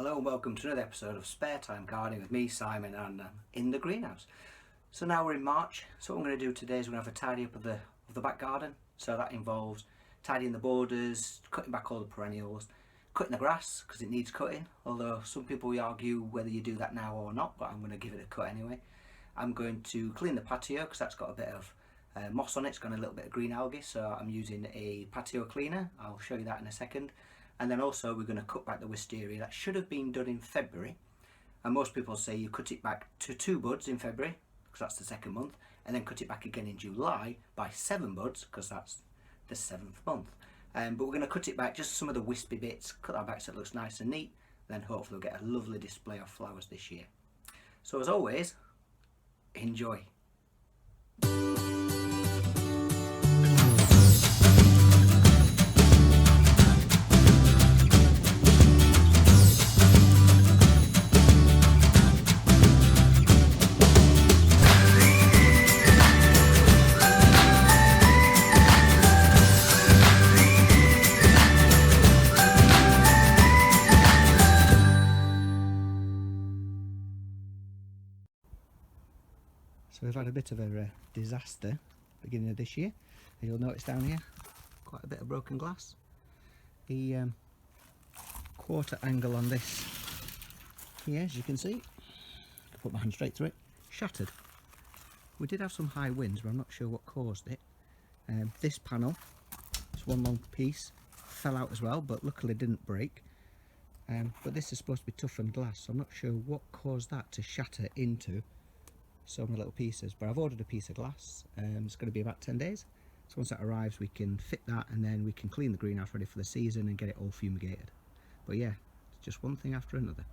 Hello and welcome to another episode of Spare Time Gardening with me, Simon, and in the greenhouse. So now we're in March, so what I'm going to do today is we're going to have a tidy up of the back garden. So that involves tidying the borders, cutting back all the perennials, cutting the grass because it needs cutting, although some people will argue whether you do that now or not, but I'm going to give it a cut anyway. I'm going to clean the patio because that's got a bit of moss on it, it's got a little bit of green algae, so I'm using a patio cleaner. I'll show you that in a second. And then also we're going to cut back the wisteria. That should have been done in February, and most people say you cut it back to 2 buds in February because that's the 2nd month, and then cut it back again in July by 7 buds because that's the 7th month. But we're going to cut it back, just some of the wispy bits, cut that back so it looks nice and neat, then hopefully we'll get a lovely display of flowers this year. So as always, enjoy. So we've had a bit of a disaster beginning of this year. As you'll notice down here, quite a bit of broken glass. The quarter angle on this here, as you can see, I put my hand straight through it, shattered. We did have some high winds, but I'm not sure what caused it. This panel, this one long piece, fell out as well, but luckily didn't break. But this is supposed to be toughened glass, so I'm not sure what caused that to shatter into so many little pieces, but I've ordered a piece of glass. It's going to be about 10 days, so once that arrives we can fit that and then we can clean the greenhouse ready for the season and get it all fumigated. But yeah, it's just one thing after another.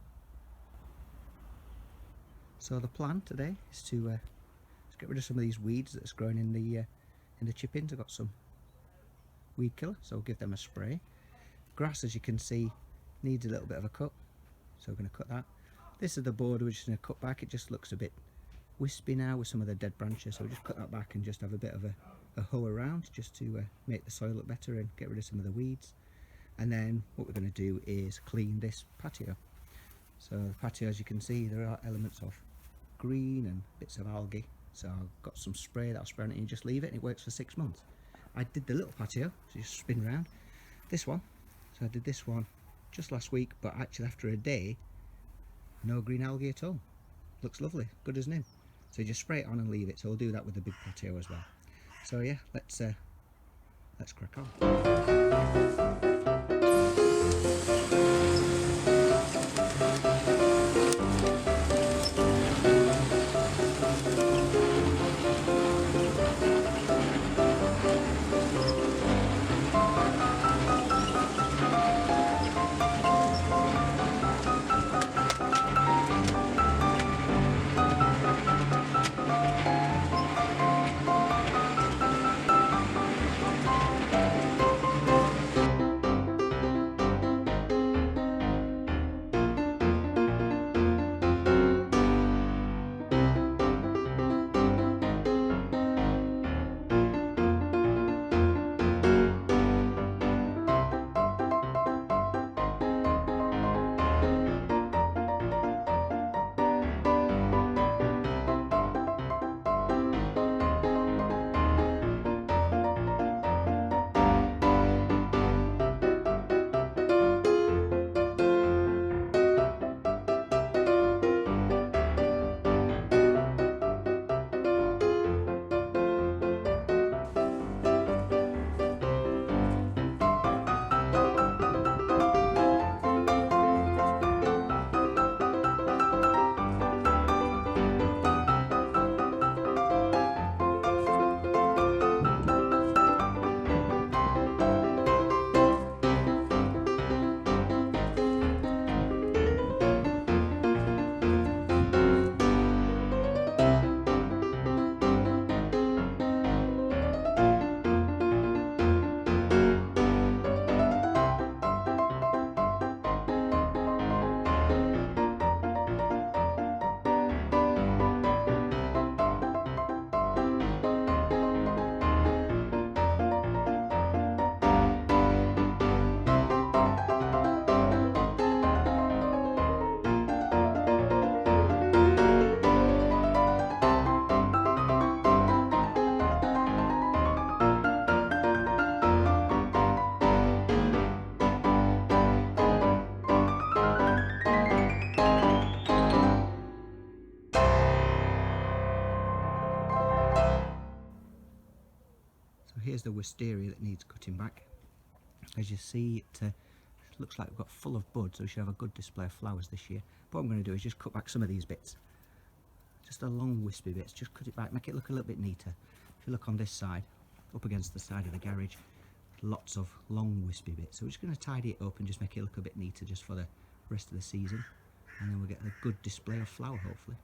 So the plan today is to get rid of some of these weeds that's growing in the chip-ins. I've got some weed killer, so I'll give them a spray. Grass, as you can see, needs a little bit of a cut, so we're going to cut that. This is the border we're just going to cut back. It just looks a bit wispy now with some of the dead branches, so we'll just cut that back and just have a bit of a hoe around just to make the soil look better and get rid of some of the weeds. And then what we're going to do is clean this patio. So the patio, as you can see, there are elements of green and bits of algae, so I've got some spray that I'll spray on it and you just leave it and it works for 6 months. I did the little patio, so you just spin around this one, so I did this one just last week, but actually after a day no green algae at all. Looks lovely, good as new. So you just spray it on and leave it, so we'll do that with the big patio as well. So yeah, let's crack on. here's the wisteria that needs cutting back. As you see, it looks like we've got full of buds, so we should have a good display of flowers this year. But what I'm going to do is just cut back some of these bits. Just the long wispy bits, just cut it back, make it look a little bit neater. If you look on this side, up against the side of the garage, lots of long wispy bits. So we're just going to tidy it up and just make it look a bit neater just for the rest of the season. And then we'll get a good display of flower, hopefully.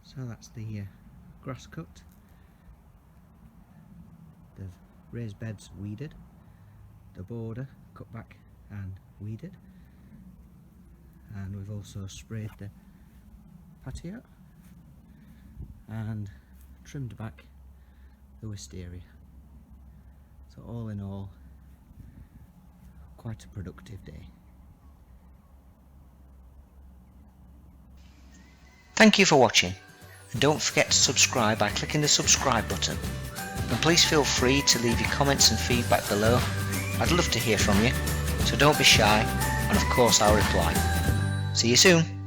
So that's the grass cut, the raised beds weeded, the border cut back and weeded, and we've also sprayed the patio and trimmed back the wisteria. So all in all, quite a productive day. Thank you for watching, and don't forget to subscribe by clicking the subscribe button, and please feel free to leave your comments and feedback below. I'd love to hear from you, so don't be shy, and of course I'll reply. See you soon.